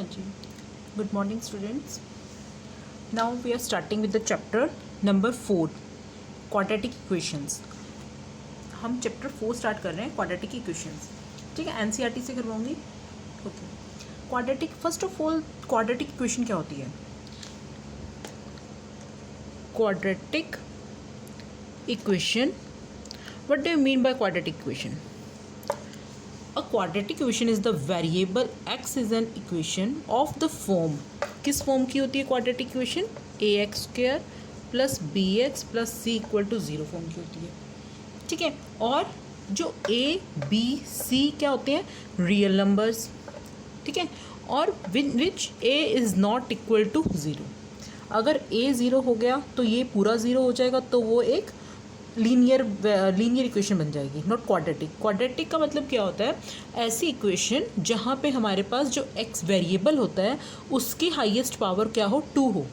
हाँ जी, good morning students. Now we are starting with the chapter number 4 quadratic equations. हम chapter 4 start कर रहे हैं क्वाड्रेटिक इक्वेशंस. ठीक है, एनसीईआरटी से करवाऊंगी. Okay, quadratic, first of all quadratic equation क्या होती है? Quadratic equation, what do you mean by quadratic equation? A quadratic equation is the variable x is an equation of the form. किस form की होती है quadratic equation? ax square plus bx plus c equal to 0 form की होती है. ठीक है, और जो a b c क्या होते हैं? Real numbers. ठीक है, और which a is not equal to 0. अगर a 0 हो गया तो ये पूरा 0 हो जाएगा, तो वो एक लीनियर इक्वेशन बन जाएगी, नॉट क्वाड्रेटिक. क्वाड्रेटिक का मतलब क्या होता है? ऐसी इक्वेशन जहाँ पे हमारे पास जो x वेरिएबल होता है उसकी हाईएस्ट पावर क्या हो? 2 हो.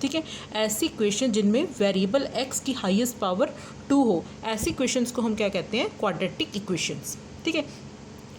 ठीक है, ऐसी इक्वेशन जिनमें वेरिएबल x की हाईएस्ट पावर 2 हो, ऐसी इक्वेशंस को हम क्या कहते हैं? Quadratic equations. ठीक है,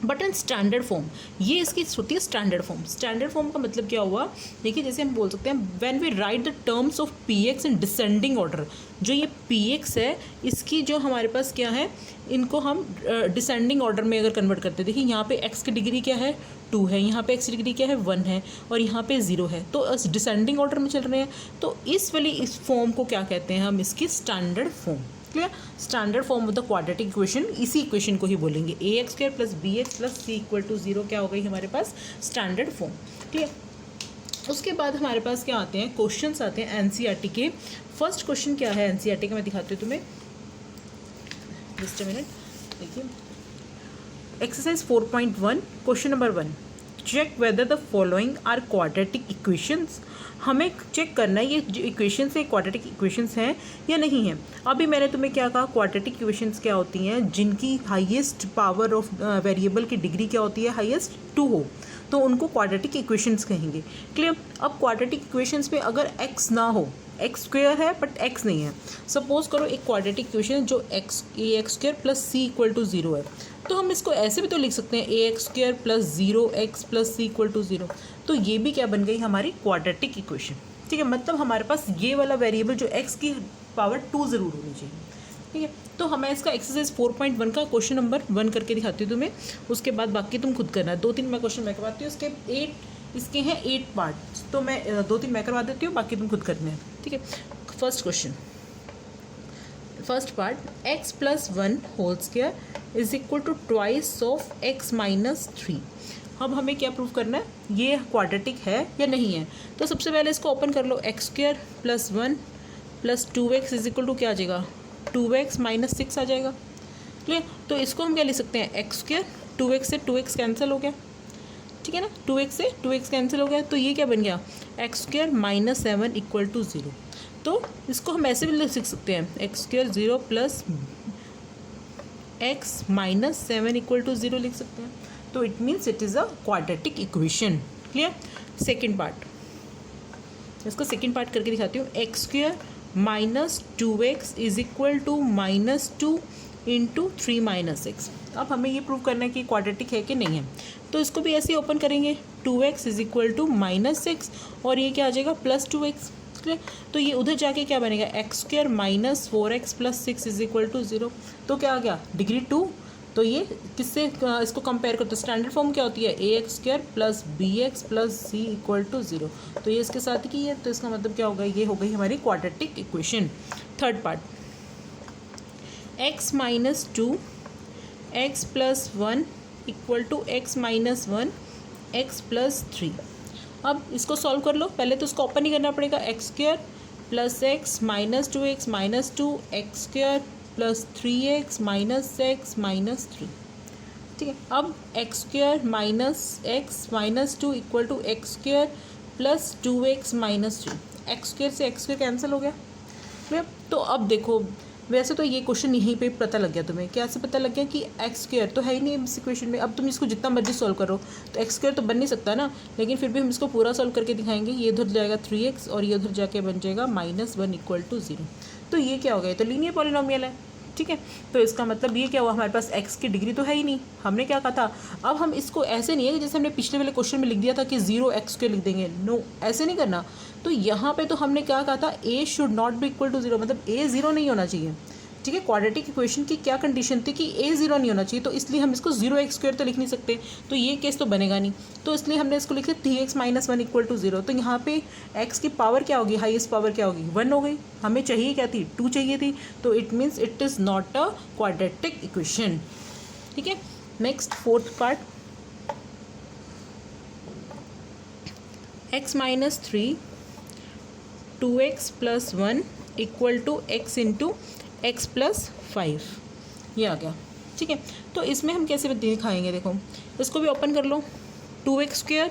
बट इन स्टैंडर्ड फॉर्म, ये इसकी होती है स्टैंडर्ड फॉर्म. स्टैंडर्ड फॉर्म का मतलब क्या हुआ? देखिए, जैसे हम बोल सकते हैं when we write the terms of P X in descending order. जो ये पी एक्स है, इसकी जो हमारे पास क्या है, इनको हम डिसेंडिंग ऑर्डर में अगर कन्वर्ट करते हैं. देखिए, यहाँ पे एक्स की डिग्री क्या है? 2 है. यहाँ पे एक्स की डिग्री क्या है? 1 है. और यहाँ पे 0 है. तो डिसेंडिंग ऑर्डर में चल रहे हैं. तो इस फॉर्म को क्या कहते हैं? हम इसकी standard form. Clear? Standard form of the quadratic equation, इसी इक्वेशन को ही बोलेंगे. A x square plus b x plus c equal to 0 क्या हो गई हमारे पास? Standard form. क्लियर? उसके बाद हमारे पास क्या आते हैं? क्वेश्चंस आते हैं एनसीईआरटी के. फर्स्ट क्वेश्चन क्या है एनसीईआरटी का, मैं दिखाती हूँ तुम्हें. Just a minute. देखिए, exercise 4.1 question number 1, check whether the following are quadratic equations. हमें चेक करना है ये जो इक्वेशंस है क्वाड्रेटिक इक्वेशंस हैं या नहीं हैं. अभी मैंने तुम्हें क्या कहा? क्वाड्रेटिक इक्वेशंस क्या होती हैं? जिनकी हाईएस्ट पावर ऑफ वेरिएबल की डिग्री क्या होती है? हाईएस्ट 2 हो, तो उनको क्वाड्रेटिक इक्वेशंस कहेंगे. क्लियर? अब क्वाड्रेटिक इक्वेशंस में अगर x ना हो, एक्स स्क्वेयर है बट x नहीं है. सपोज करो एक क्वाड्रेटिक इक्वेशन जो a x square plus c equal to 0 है, तो हम इसको ऐसे भी तो लिख सकते हैं, a x square plus 0x plus c equal to 0. तो ये भी क्या बन गई हमारी क्वाड्रेटिक इक्वेशन. ठीक है, मतलब हमारे पास ये वाला वेरिएबल जो x की पावर 2 ज़रूर होनी चाहिए. ठीक है, तो हमें इसका एक्सरसाइज 4.1 का क्वेश्चन नंबर 1 करके दिखाती हूँ तुम्हें. उसके बाद बाकी तुम खुद करना है. 2-3 मैं क्वेश्चन मैं करवाती हूँ. इसके हैं 8 पार्ट, तो मैं 2-3 मैं करवा देती हूँ, बाकी तुम खुद करने हैं. ठीक है, first question, first part, x plus 1 whole square is equal to twice of x minus 3. अब हमें क्या प्रूव करना है? ये क्वाड्रेटिक है या नहीं है. तो सबसे पहले इसको ओपन कर लो. X square plus 1 plus 2x is equal to क्या आ जाएगा? 2x माइनस 6 आ जाएगा. क्लियर? तो इसको हम क्या लिख सकते हैं? एक्स स्क्वायर, 2x से 2x कैंसिल हो गया. ठीक है ना, 2x से 2x कैंसिल हो गया, तो ये क्या बन गया? X square minus 7 equal to 0. तो इसको हम ऐसे भी लिख सकते हैं, X square 0 plus X minus 7 equal to 0 लिख सकते हैं. तो it means it is a quadratic equation. Clear? Second part, इसको सेकेंड पार्ट करके दिखाती हूँ. X square minus 2x is equal to minus 2 into 3 minus X. अब हमें ये प्रूव करना है कि क्वाड्रेटिक है कि नहीं है. तो इसको भी ऐसे ही ओपन करेंगे. 2x is equal to minus 6 और ये क्या आ जाएगा? Plus 2x. क्लियर? तो ये उधर जाके क्या बनेगा? X square minus 4x plus 6 is equal to 0. तो क्या आ गया? डिग्री 2. तो ये किससे इसको कंपेयर करते हैं? स्टैंडर्ड फॉर्म क्या होती है? A x square plus b x plus c equal to 0. तो ये इसके साथ की है, तो इसका मतलब क्या होगा? ये हो गई हमारी quadratic equation. Third part, x minus 2 X plus 1 equal to X minus 1 X plus 3. अब इसको सॉल्व कर लो. पहले तो इसको ओपन ही करना पड़ेगा. X square plus X minus 2x minus 2 X square plus 3x minus X minus 3. ठीक है, अब X square minus X minus 2 equal to X square plus 2x minus 3. X square से एक्स स्क्वायर कैंसिल हो गया. तो अब देखो, वैसे तो ये क्वेश्चन यहीं पे पता लग गया तुम्हें. क्या से पता लग गया कि एक्स स्क्वायर तो है ही नहीं इस इक्वेशन में. अब तुम इसको जितना मर्जी सॉल्व करो तो एक्स स्क्वायर तो बन नहीं सकता ना, लेकिन फिर भी हम इसको पूरा सॉल्व करके दिखाएंगे. ये उधर जाएगा 3x और ये उधर जाके बन जाएगा माइनस 1 इक्वल टू 0. तो ये क्या हो गया? तो लीनियर पॉलिनोमियल है. ठीक है। तो इसका मतलब ये क्या हुआ, हमारे पास x की डिग्री तो है ही नहीं, हमने क्या कहा था। अब हम इसको ऐसे नहीं है कि जैसे हमने पिछले वाले क्वेश्चन में लिख दिया था कि 0x² लिख देंगे, नो ऐसे नहीं करना। तो यहाँ पे तो हमने क्या कहा था, a should not be equal to 0, मतलब a 0 नहीं होना चाहिए, ठीक है। क्वाड्रेटिक इक्वेशन की क्या कंडीशन थी कि a 0 नहीं होना चाहिए, तो इसलिए हम इसको 0x² तो लिख नहीं सकते, तो ये केस तो बनेगा नहीं। तो इसलिए हमने इसको लिखे 3x - 1 = 0। तो यहाँ पे x की पावर क्या होगी, हाईएस्ट पावर क्या होगी, 1 हो गई। हमें चाहिए क्या थी, 2 चाहिए थी, तो it means it is not a quadratic equation, ठीक है। Next fourth part, x - 3 2x + 1 = x × x + 5, ये आ गया, ठीक है। तो इसमें हम कैसे दिखाएंगे, देखो इसको भी ओपन कर लो। 2x²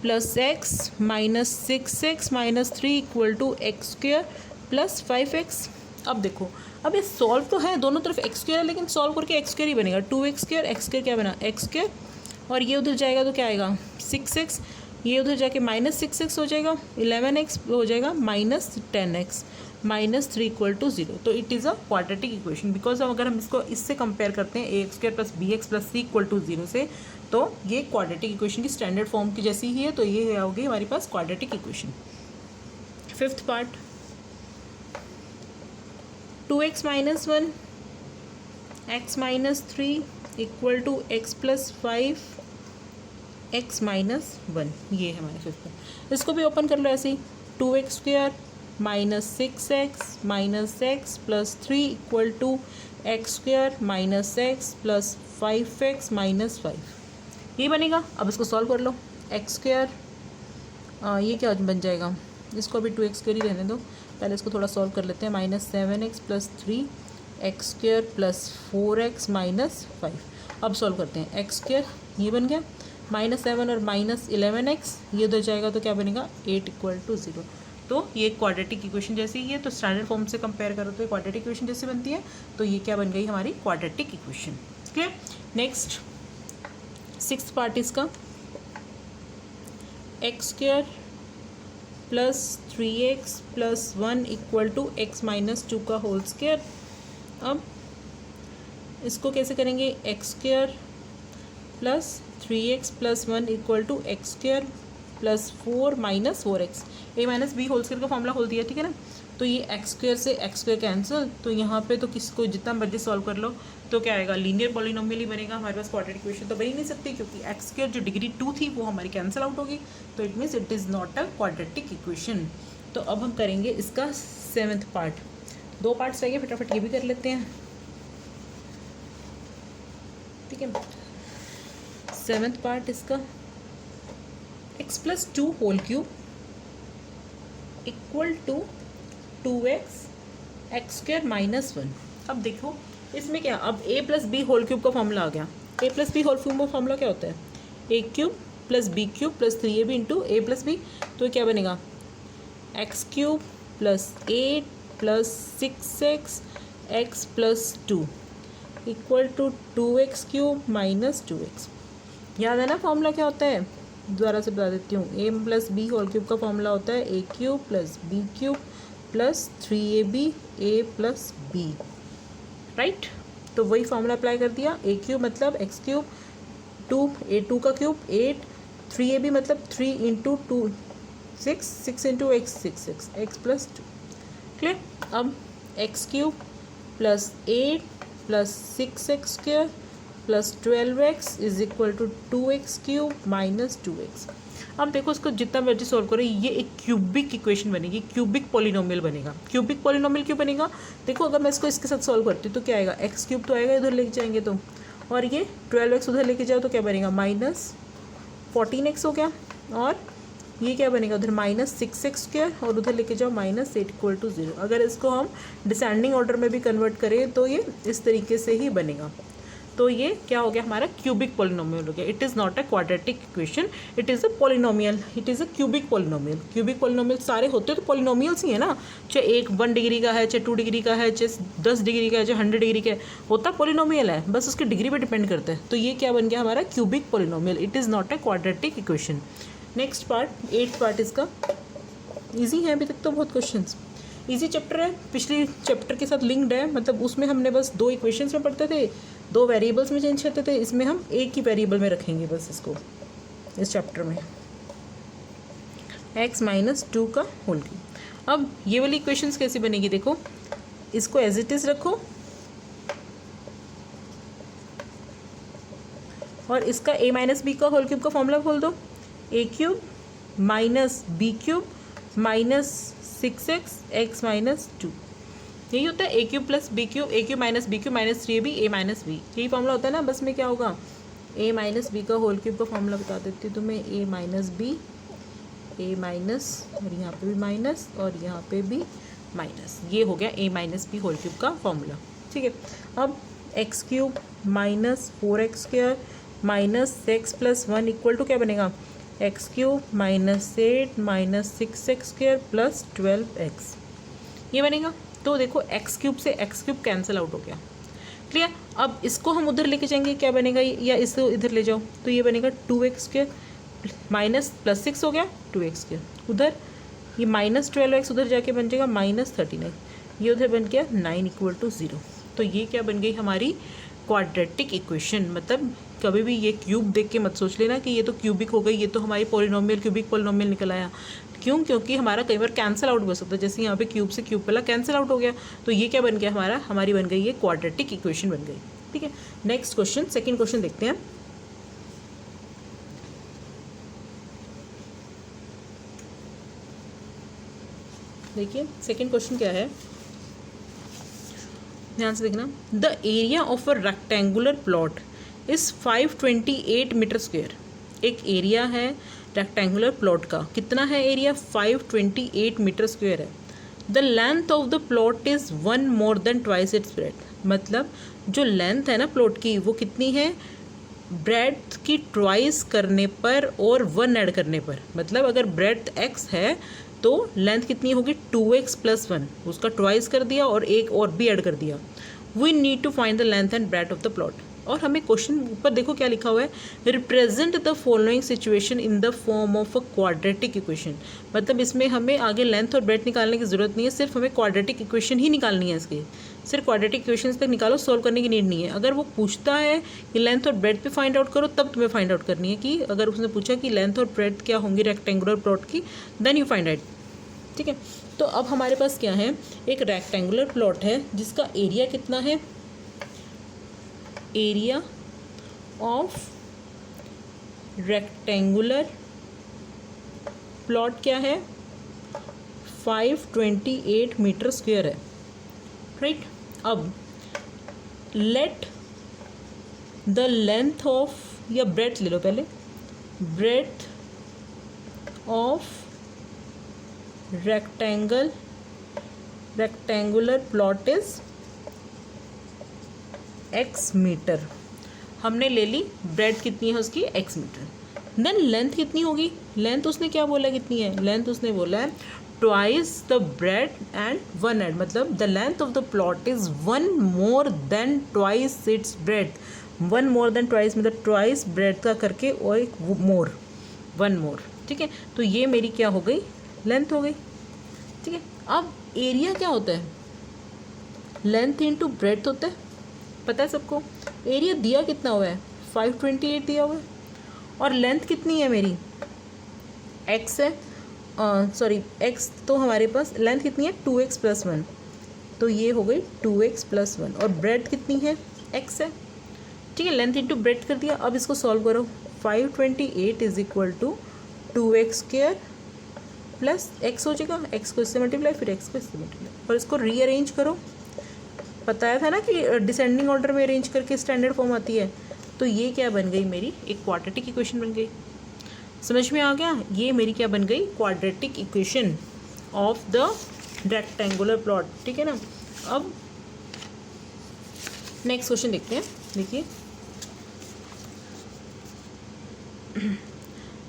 + x - 6x - 3 = x² + 5x। अब देखो, अब ये सॉल्व तो है, दोनों तरफ x² है, लेकिन सॉल्व करके x² ही बनेगा। 2x², x² क्या बना, x², और ये उधर जाएगा तो क्या आएगा 6x, ये उधर जाके -6x हो जाएगा, 11x हो जाएगा -10x -3 = 0। तो it is a quadratic equation, because अगर हम इसको इससे कंपेयर करते हैं ax² + bx + c = 0 से, तो ये क्वाड्रेटिक इक्वेशन की स्टैंडर्ड फॉर्म की जैसी ही है। तो ये होगी हमारे पास quadratic equation. Fifth part, 2x - 1 x - 3 = x + 5 x - 1, ये है हमारे फिफ्थ पार्ट। इसको भी ओपन कर लो ऐसे ही। 2x² - 6x - x + 3 = x² - x + 5x - 5, ये बनेगा। अब इसको सॉल्व कर लो। x², ये क्या बन जाएगा, इसको अभी 2x² ही रहने दो, पहले इसको थोड़ा सॉल्व कर लेते हैं। -7x + 3 x² + 4x - 5। अब सॉल्व करते हैं। x², ये बन गया, -7 और -11x, ये उधर जाएगा तो क्या बनेगा 8 = 0। तो ये क्वाड्रेटिक इक्वेशन जैसी ही है। तो स्टैंडर्ड फॉर्म से कंपेयर करो तो ये क्वाड्रेटिक इक्वेशन जैसे बनती है। तो ये क्या बन गई हमारी quadratic equation, clear. Next sixth part इसका, x² + 3x + 1 = x - 2 का होल स्क्वायर। अब इसको कैसे करेंगे, x² + 3x + 1 = x² + 4 - 4x, a - b whole square का फॉर्मूला खोल दिया, ठीक है ना। तो ये x² से x² कैंसिल, तो यहाँ पे तो किसको जितना मर्जी सॉल्व कर लो, तो क्या आएगा, लीनियर पॉलिनोमियल ही बनेगा। हमारे पास क्वाड्रेटिक इक्वेशन तो बन ही नहीं सकती, क्योंकि x² जो डिग्री 2 थी वो हमारी कैंसिल आउट होगी। तो it means it is not a quadratic equation. तो अब हम करेंगे इसका 7th पार्ट। 2 पार्ट्स रह गए, फटाफट ये भी कर लेते हैं, ठीक है। 7th पार्ट इसका, x + 2 whole cube = 2x x² - 1। अब देखो इसमें क्या, अब a + b होल क्यूब का फॉर्मूला आ गया। a + b होल क्यूब का फॉर्मूला क्या होता है, a³ + b³ + 3ab × a + b। तो क्या बनेगा, x³ + 8 + 6x x + 2 = 2x³ - 2x। याद है ना फॉर्मूला क्या होता है, दोबारा से बता देती हूँ। a + b होल क्यूब का फॉर्मूला होता है a³ + b³ + 3ab a + b, right. तो वही फॉर्मूला अप्लाई कर दिया। a³ मतलब x³, 2 a2 का क्यूब 8, 3ab मतलब 3 × 2 6, 6 × x 6 x + 2, क्लियर। अब x³ + 8 + 6x² + 12x = 2x³ - 2x। अब देखो इसको जितना मर्जी सॉल्व करो, ये एक क्यूबिक इक्वेशन बनेगी, क्यूबिक पॉलिनोमियल बनेगा। क्यूबिक पॉलिनोमियल क्यों बनेगा, देखो अगर मैं इसको इसके साथ सॉल्व करती हूँ तो क्या आएगा, x³ तो आएगा, इधर लेके जाएंगे तो, और ये 12x उधर लेके जाओ तो क्या बनेगा, -14x हो गया, और ये क्या बनेगा उधर -6x² और उधर लेके जाओ -8 = 0। अगर इसको हम डिसेंडिंग ऑर्डर में भी कन्वर्ट करें तो ये इस तरीके से ही बनेगा। तो ये क्या हो गया, हमारा क्यूबिक पॉलिनोमियल हो गया। It is not a quadratic equation, it is a polynomial, it is a cubic polynomial. Cubic polynomial सारे होते तो पॉलिनोमियल्स ही है ना, चाहे 1 डिग्री का है, चाहे 2 डिग्री का है, चाहे 10 डिग्री का है, चाहे 100 डिग्री का है, होता पॉलिनोमियल है, बस उसकी डिग्री पे डिपेंड करता है। तो ये क्या बन गया हमारा cubic polynomial, it is not a quadratic equation. Next part 8th part इसका ईजी है, अभी तक तो बहुत क्वेश्चंस। इजी चैप्टर है, पिछले चैप्टर के साथ लिंक्ड है, मतलब उसमें हमने बस 2 इक्वेशंस में पढ़ते थे, 2 वेरिएबल्स में चेंज करते थे, इसमें हम एक ही वेरिएबल में रखेंगे बस इसको, इस चैप्टर में x माइनस 2 का होल क्यूब। अब ये वाली इक्वेशंस कैसी बनेगी, देखो इसको एज इट इज़ रखो और इसका a माइनस बी का होल क्यूब का फॉर्मूला खोल दो, a cube minus B cube minus 6x x minus 2, यही होता है a cube plus B cube, a cube minus B cube minus 3ab a minus B, यही फॉर्मूला होता है ना। बस में क्या होगा, a माइनस बी का होल क्यूब का फॉर्मूला बता देती हूँ तुम्हें, a minus B, a minus और यहाँ पे भी माइनस और यहाँ पे भी माइनस, ये हो गया a minus b whole cube का फॉर्मूला। ठीक है, अब x cube minus 4x square minus 6 plus 1 equal to क्या बनेगा, x cube minus 8 minus 6x square plus 12x, ये बनेगा। तो देखो एक्स क्यूब से एक्स क्यूब कैंसिल आउट हो गया, क्लियर। अब इसको हम उधर लेके जाएंगे, क्या बनेगा, या इसको इधर ले जाओ तो ये बनेगा 2x स्क्वायर माइनस प्लस 6 हो गया 2x स्क्वायर, उधर ये माइनस 12x उधर जाके बन जाएगा माइनस 39, ये उधर बन गया 9 इक्वल टू 0। तो ये क्या बन गई हमारी क्वाड्रेटिक इक्वेशन। मतलब कभी भी ये क्यूब देख के मत सोच लेना कि ये तो क्यूबिक हो गई, ये तो हमारी पॉलिनोमियल क्यूबिक पॉलिनोमियल निकल आया। क्यों, क्योंकि हमारा कई बार कैंसिल आउट हो सकता है, जैसे यहाँ पे क्यूब से क्यूब वाला कैंसिल आउट हो गया, तो ये क्या बन गया हमारी बन गई ये क्वाड्रेटिक इक्वेशन बन गई। ठीक है, नेक्स्ट क्वेश्चन, सेकेंड क्वेश्चन देखते हैं। देखिए सेकेंड क्वेश्चन क्या है, ध्यान से देखना। The area of a rectangular plot is 528 metre square. एक एरिया है रेक्टेंगुलर प्लॉट का, कितना है एरिया, 528 मीटर स्क्वायर है। The length of the plot is 1 more than twice its breadth. मतलब जो लेंथ है ना प्लॉट की वो कितनी है, ब्रेथ की ट्वाइस करने पर और 1 ऐड करने पर। मतलब अगर ब्रेथ x है तो लेंथ कितनी होगी 2x प्लस 1, उसका ट्वाइस कर दिया और एक और भी ऐड कर दिया। We need to find the length and breadth of the plot. और हमें क्वेश्चन ऊपर देखो क्या लिखा हुआ है, represent the following situation in the form of a quadratic equation. मतलब इसमें हमें आगे लेंथ और ब्रेथ निकालने की जरूरत नहीं है, सिर्फ हमें क्वाड्रेटिक इक्वेशन ही निकालनी है। इसकी सिर्फ क्वाड्रेटिक इक्वेशन तक निकालो, सॉल्व करने की नीड नहीं है। अगर वो पूछता है कि लेंथ और ब्रेथ पे फाइंड आउट करो, तब तुम्हें फाइंड आउट करनी है कि अगर उसने पूछा कि लेंथ और ब्रेथ क्या होंगी रेक्टेंगुलर प्लॉट की, देन यू फाइंड आउट। ठीक है, तो अब हमारे पास क्या है, एक रेक्टेंगुलर प्लॉट है जिसका एरिया कितना है, एरिया ऑफ रेक्टेंगुलर प्लॉट क्या है, 528 मीटर स्क्वायर है, राइट। अब लेट द लेंथ ऑफ, या ब्रेथ ले लो पहले, breadth of rectangular plot is x metre. हमने ले ली ब्रेथ कितनी है उसकी x मीटर। देन लेंथ कितनी होगी, लेंथ उसने क्या बोला कितनी है, लेंथ उसने बोला है twice the breadth and 1 add. मतलब the length of the plot is 1 more than twice its breadth. 1 more than twice मतलब ट्वाइस ब्रेथ का करके और एक मोर, 1 मोर। ठीक है, तो ये मेरी क्या हो गई, लेंथ हो गई। ठीक है, अब एरिया क्या होता है, लेंथ इनटू ब्रेथ होता है, पता है सबको। एरिया दिया कितना हुआ है, 528 दिया हुआ है, और लेंथ कितनी है मेरी, x है, सॉरी x तो हमारे पास लेंथ कितनी है 2x प्लस 1, तो ये हो गई 2x प्लस 1, और ब्रेथ कितनी है x है। ठीक है, लेंथ इंटू ब्रेथ कर दिया। अब इसको सॉल्व करो, 528 is equal to 2x square plus x हो जाएगा, x को इससे मल्टीप्लाई फिर x को इससे मल्टीप्लाई, और इसको रीअरेंज करो। बताया था ना कि डिसेंडिंग ऑर्डर में अरेंज करके स्टैंडर्ड फॉर्म आती है। तो ये क्या बन गई मेरी, एक क्वाड्रेटिक इक्वेशन बन गई। समझ में आ गया, ये मेरी क्या बन गई, quadratic equation of the rectangular plot. ठीक है ना। अब नेक्स्ट क्वेश्चन देखते हैं। देखिए,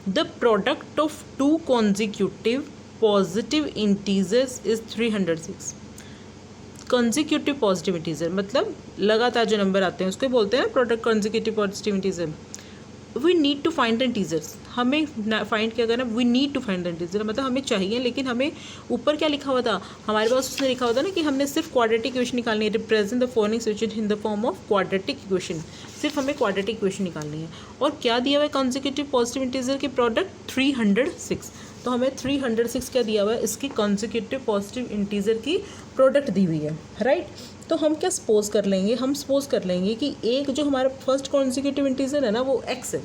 the product of 2 consecutive positive integers is 306। Consecutive positive integer मतलब लगातार जो नंबर आते हैं उसको बोलते हैं product consecutive positive integer. We need to find the integers, हमें फाइंड क्या करना, we need to find the integer, मतलब हमें चाहिए, लेकिन हमें ऊपर क्या लिखा हुआ था हमारे पास, उसने लिखा हुआ था ना कि हमने सिर्फ क्वाड्रेटिक इक्वेशन निकालनी है, represent the following situation in the form of quadratic equation, सिर्फ हमें क्वाड्रेटिक इक्वेशन निकालनी है। और क्या दिया हुआ है कॉन्जिक्यूटिव पॉजिटिव इंटीजर के प्रोडक्ट 306, तो हमें 306 क्या दिया हुआ है, इसकी कॉन्जिक्यूटिव पॉजिटिव इंटीजर की प्रोडक्ट दी हुई है, राइट। तो हम क्या सपोज कर लेंगे, हम सपोज कर लेंगे कि एक जो हमारा फर्स्ट कॉन्जिक्यूटिव इंटीजर है ना वो x है,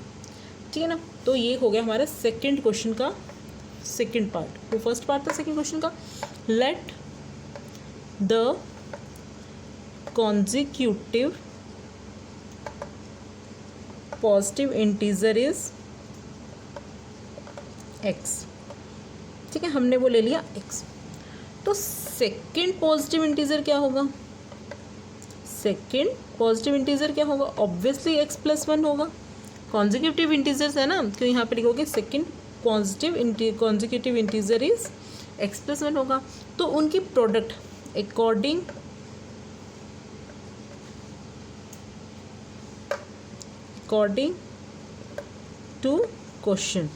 ठीक है ना। तो ये हो गया हमारा सेकंड क्वेश्चन का सेकंड पार्ट, वो फर्स्ट पार्ट था सेकंड क्वेश्चन का। Let the consecutive positive integer is x, ठीक है, हमने वो ले लिया x। तो सेकंड पॉजिटिव इंटीजर क्या होगा, सेकंड पॉजिटिव इंटीजर क्या होगा, ऑब्वियसली x + 1 होगा, कॉन्जिक्यूटिव इंटीजर्स है ना, तो यहाँ पे लिखोगे second consecutive integer is x + 1 होगा। तो उनकी product according to question,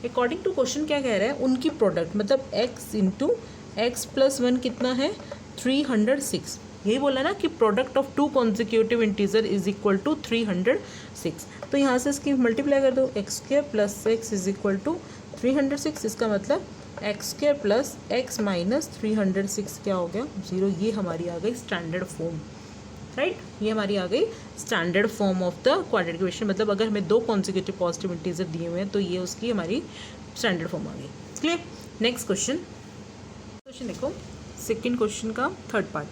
according to question क्या कह रहा है, उनकी प्रोडक्ट मतलब x × x + 1 कितना है 306, यही बोला ना कि product of two consecutive integer is equal to 306। तो यहाँ से इसकी मल्टीप्लाई कर दो, x² + x is equal to 306, इसका मतलब x² + x - 306 क्या हो गया 0। ये हमारी आ गई स्टैंडर्ड फॉर्म, राइट, ये हमारी आ गई standard form of the quadratic equation. मतलब अगर हमें दो कॉन्जिक्यूटिव पॉजिटिव इंटीजर दिए हुए हैं तो ये उसकी हमारी स्टैंडर्ड फॉर्म आ गई। क्लियर। नेक्स्ट क्वेश्चन देखो, सेकेंड क्वेश्चन का थर्ड पार्ट,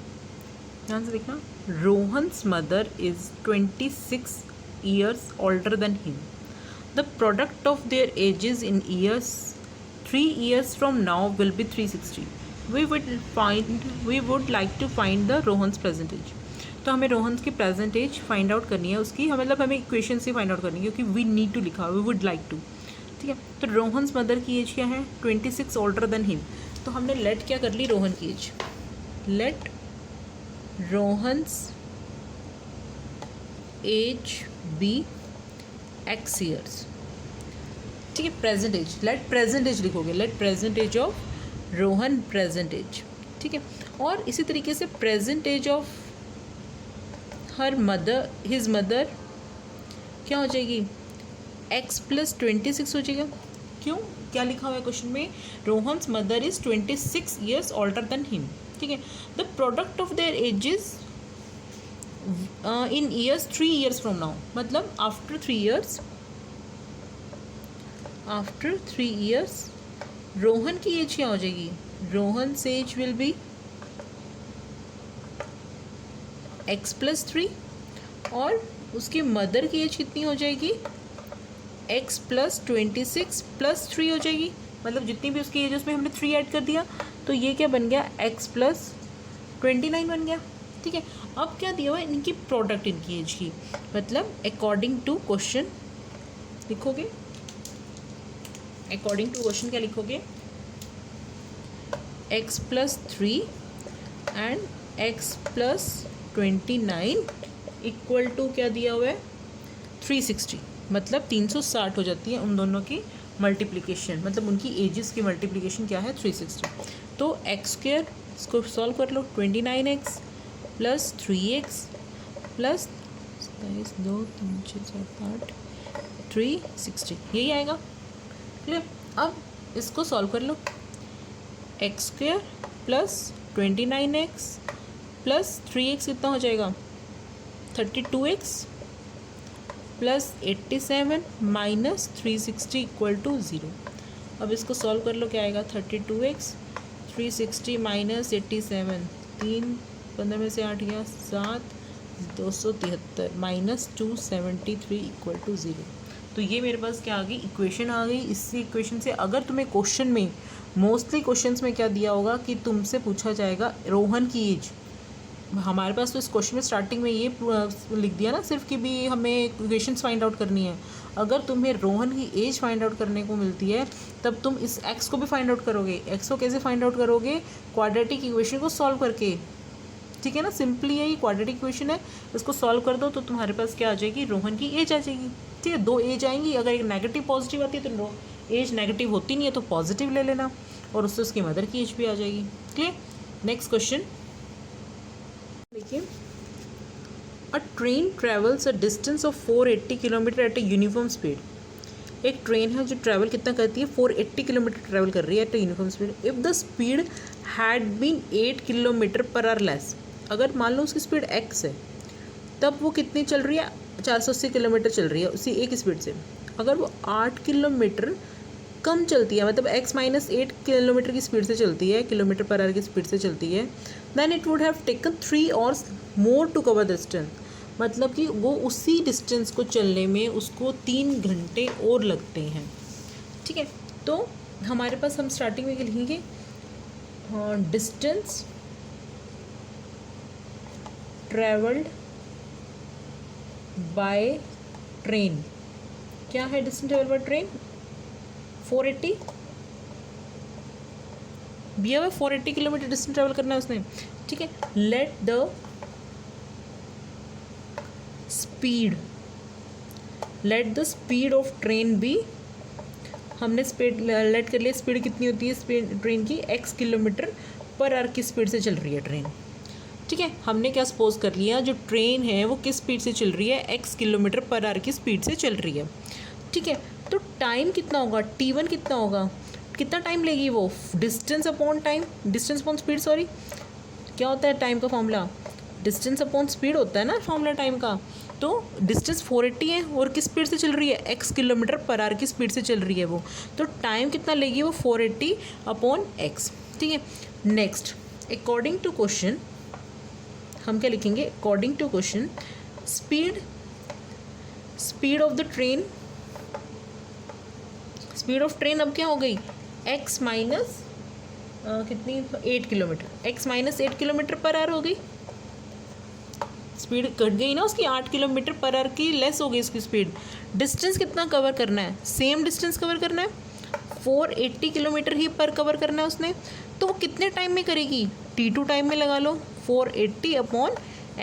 ध्यान से देखना। Rohan's mother is 26 years older than him. The product of their ages in years 3 years from now will be 360. We would like to find the Rohan's present age. तो हमें रोहन की present as find out करनी है उसकी, मतलब हमें equation से find out करनी है, क्योंकि वी नीड टू लिखा, वी वुड लाइक टू, ठीक है। तो रोहन्स मदर की एज क्या है 26 older than him। तो हमने लेट क्या कर ली, रोहन की age, let Rohan's age be x years, ठीक है। Present age, let present age लिखोगे, let present age of Rohan present age, ठीक है। और इसी तरीके से present age of her mother, his mother क्या हो जाएगी x + 26 हो जाएगा। क्यों, क्या लिखा हुआ है क्वेश्चन में, Rohan's mother is 26 years older than him, ठीक है। The product of their ages in years 3 years from now, मतलब after 3 years, after 3 years Rohan की एज क्या हो जाएगी, Rohan age will be x + 3 और उसकी मदर की एज कितनी हो जाएगी x + 26 + 3 हो जाएगी, मतलब जितनी भी उसकी एज उसमें हमने 3 ऐड कर दिया, तो ये क्या बन गया x + 29 बन गया, ठीक है। अब क्या दिया हुआ है, इनकी प्रोडक्ट इनकी एज की, मतलब अकॉर्डिंग टू क्वेश्चन लिखोगे, अकॉर्डिंग टू क्वेश्चन क्या लिखोगे, x + 3 and x + 29 equal to क्या दिया हुआ है 360, मतलब 360 हो जाती है उन दोनों की मल्टीप्लिकेशन, मतलब उनकी एजेस की मल्टीप्लिकेशन क्या है 360। तो x² इसको सॉल्व कर लो, 29x + 3x + 2 3 6 7 8 360, यही आएगा। क्लियर। अब इसको सॉल्व कर लो, x² + 29x + 3x कितना हो जाएगा 32x + 87 - 360 इक्वल टू 0। अब इसको सॉल्व कर लो, क्या आएगा 32x 360 - 87, 3 15 में से 8 गया 7, 273 - 273 इक्वल टू 0। तो ये मेरे पास क्या आ गई, इक्वेशन आ गई। इसी इक्वेशन से अगर तुम्हें क्वेश्चन में, मोस्टली क्वेश्चंस में क्या दिया होगा कि तुमसे पूछा जाएगा रोहन की एज, हमारे पास तो इस क्वेश्चन में स्टार्टिंग में ये लिख दिया ना सिर्फ कि भी हमें इक्वेशंस फाइंड आउट करनी है। अगर तुम्हें रोहन की एज फाइंड आउट करने को मिलती है तब तुम इस एक्स को भी फाइंड आउट करोगे। एक्स को कैसे फाइंड आउट करोगे, क्वाड्रेटिक इक्वेशन को सॉल्व करके, ठीक है ना, सिंपली यही क्वाड्रेटिक इक्वेशन है, इसको सॉल्व कर दो तो तुम्हारे पास क्या आ जाएगी, रोहन की एज आ जाएगी। ठीक है, 2 एज आएंगी, अगर एक नेगेटिव पॉजिटिव आती है तो एज नेगेटिव होती नहीं है तो पॉजिटिव ले लेना, और उससे उसकी मदर की एज भी आ जाएगी। क्लियर। नेक्स्ट क्वेश्चन देखिए, a train travels a distance of 480 kilometre at a uniform speed. एक ट्रेन है जो ट्रैवल कितना करती है, 480 किलोमीटर ट्रैवल कर रही है at a uniform speed. If the speed had been 8 kilometre per hour less, अगर मान लो उसकी स्पीड x है, तब वो कितनी चल रही है, 480 किलोमीटर चल रही है उसी एक स्पीड से। अगर वो 8 किलोमीटर कम चलती है, मतलब x माइनस 8 किलोमीटर की स्पीड से चलती है, किलोमीटर पर आवर की स्पीड से चलती है, then it would have taken 3 hours more to cover distance. मतलब कि वो उसी डिस्टेंस को चलने में उसको 3 घंटे और लगते हैं। ठीक है, तो हमारे पास हम स्टार्टिंग में लिखेंगे डिस्टेंस ट्रेवल्ड बाय ट्रेन। क्या है डिस्टेंस ट्रेवल्ड बाय ट्रेन, 480 दिया हुआ, 480 किलोमीटर डिस्टेंस ट्रेवल करना है उसने। ठीक है, let the speed of train be, हमने स्पीड लेट कर लिया, स्पीड कितनी होती है स्पीड ट्रेन की, x किलोमीटर पर आवर की स्पीड से चल रही है ट्रेन। ठीक है, हमने क्या सपोज कर लिया, जो ट्रेन है वो किस स्पीड से चल रही है, x किलोमीटर पर आवर की स्पीड से चल रही है। ठीक है, तो टाइम कितना होगा, t1 कितना होगा, कितना टाइम लेगी वो, distance upon time, distance upon speed, sorry क्या होता है टाइम का फॉर्मूला, डिस्टेंस अपॉन स्पीड होता है ना फॉर्मूला टाइम का। तो डिस्टेंस 480 है और किस स्पीड से चल रही है, x किलोमीटर पर आवर की स्पीड से चल रही है वो, तो टाइम कितना लेगी वो 480 अपॉन x। ठीक है, नेक्स्ट अकॉर्डिंग टू क्वेश्चन हम क्या लिखेंगे, according to question speed of the train, speed of train अब क्या हो गई, x माइनस कितनी 8 kilometre, x minus 8 kilometre per hour हो गई, स्पीड कट गई ना उसकी, 8 किलोमीटर पर आवर की लेस हो गई उसकी स्पीड। डिस्टेंस कितना कवर करना है, सेम डिस्टेंस कवर करना है, 480 किलोमीटर ही पर कवर करना है उसने, तो वो कितने टाइम में करेगी, t2 टाइम में लगा लो, 480 अपॉन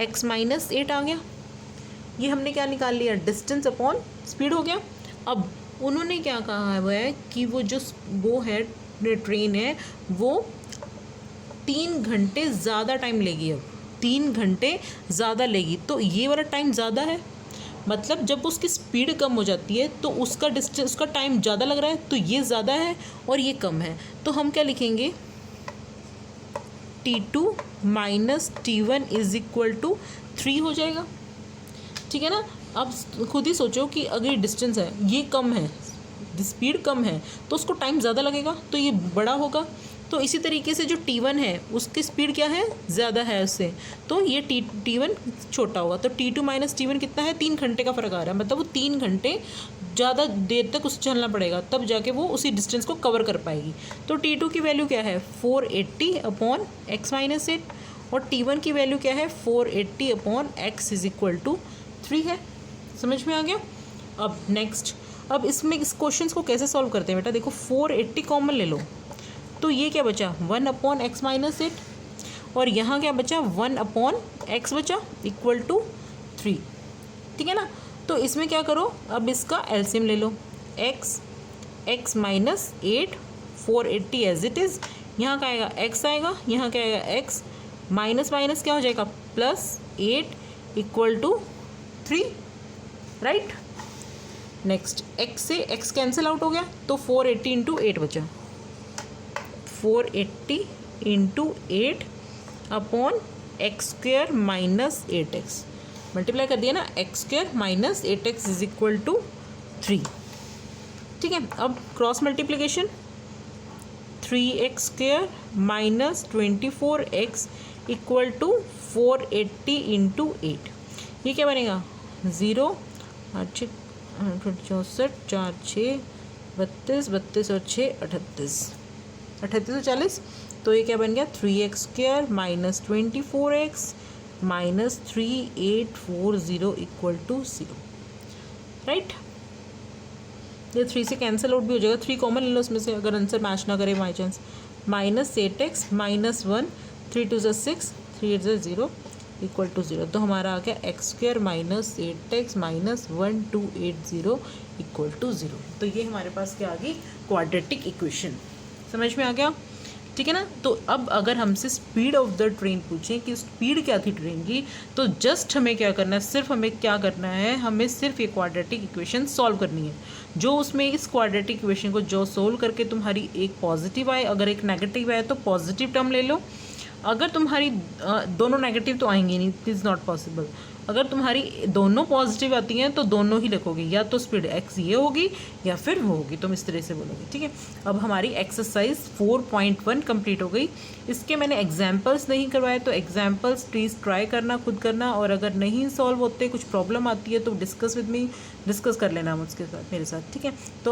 x माइनस 8 आ गया, ये हमने क्या निकाल लिया, डिस्टेंस अपॉन स्पीड हो गया। अब उन्होंने क्या कहा है कि वो जो वो है ट्रेन है वो 3 घंटे ज़्यादा टाइम लेगी, अब 3 घंटे ज़्यादा लेगी, तो ये वाला टाइम ज़्यादा है, मतलब जब उसकी स्पीड कम हो जाती है तो उसका डिस्टेंस, उसका टाइम ज़्यादा लग रहा है, तो ये ज़्यादा है और ये कम है, तो हम क्या लिखेंगे, t2 minus t1 is equal to 3 हो जाएगा। ठीक है ना, अब खुद ही सोचो कि अगर डिस्टेंस है ये कम है, स्पीड कम है, तो उसको टाइम ज़्यादा लगेगा, तो ये बड़ा होगा। तो इसी तरीके से जो t1 है उसकी स्पीड क्या है, ज़्यादा है उससे, तो ये t1 छोटा होगा, तो t2 माइनस t1 कितना है, 3 घंटे का फ़र्क आ रहा है, मतलब वो 3 घंटे ज़्यादा देर तक उसे चलना पड़ेगा, तब जाके वो उसी डिस्टेंस को कवर कर पाएगी। तो t2 की वैल्यू क्या है, 480 अपॉन x माइनस 8, और t1 की वैल्यू क्या है, 480 upon x is equal to 3 है। समझ में आ गया। अब नेक्स्ट, अब इसमें इस क्वेश्चन को कैसे सॉल्व करते हैं बेटा, देखो 480 कॉमन ले लो, तो ये क्या बचा, 1 अपॉन एक्स माइनस 8, और यहाँ क्या बचा, 1 अपॉन एक्स बचा इक्वल टू 3। ठीक है ना, तो इसमें क्या करो, अब इसका एलसीएम ले लो, x minus 8, 480 as it is, यहाँ क्या आएगा, एक्स आएगा, यहाँ क्या आएगा, एक्स माइनस माइनस क्या हो जाएगा, plus 8 equal to 3, right. Next x से एक्स कैंसिल आउट हो गया, तो 480 इंटू 8 बचा, 480 into 8 upon x square minus 8x, multiply कर दिया ना, x square minus 8x is equal to 3। ठीक है, अब cross multiplication, 3x square minus 24x equal to 480 into 8, ये क्या बनेगा, 0 8 64 4 6 32 32 और 6 38 38 और 40, तो ये क्या बन गया, 3x square minus 24x minus 3840 equal to 0, right. ये 3 से कैंसिल आउट भी हो जाएगा, 3 कॉमन ले लो उसमें से, अगर आंसर मैच ना करे by chance, minus 8x minus 1, 3 2 6, 3 8 0 equal to 0। तो हमारा आ गया x square minus 8x minus 1280 equal to 0। तो ये हमारे पास क्या आ गई, क्वाड्रेटिक इक्वेशन। समझ में आ गया, ठीक है ना। तो अब अगर हमसे स्पीड ऑफ द ट्रेन पूछें कि स्पीड क्या थी ट्रेन की, तो जस्ट हमें क्या करना है, सिर्फ हमें क्या करना है, हमें सिर्फ ये क्वाड्रेटिक इक्वेशन सॉल्व करनी है। जो उसमें इस क्वाड्रेटिक इक्वेशन को जो सोल्व करके तुम्हारी एक पॉजिटिव आए, अगर एक नेगेटिव आए तो पॉजिटिव टर्म ले लो। अगर तुम्हारी दोनों नेगेटिव तो आएंगे नहीं, इट इज़ नॉट पॉसिबल। अगर तुम्हारी दोनों पॉजिटिव आती हैं तो दोनों ही लिखोगे, या तो स्पीड एक्स ये होगी या फिर वो होगी, तुम इस तरह से बोलोगे, ठीक है। अब हमारी एक्सरसाइज 4.1 कंप्लीट हो गई। इसके मैंने एग्जाम्पल्स नहीं करवाए, तो एग्जाम्पल्स प्लीज़ ट्राई करना, खुद करना, और अगर नहीं सॉल्व होते, कुछ प्रॉब्लम आती है तो डिस्कस विद मी, डिस्कस कर लेना मुझके साथ, मेरे साथ, ठीक है। तो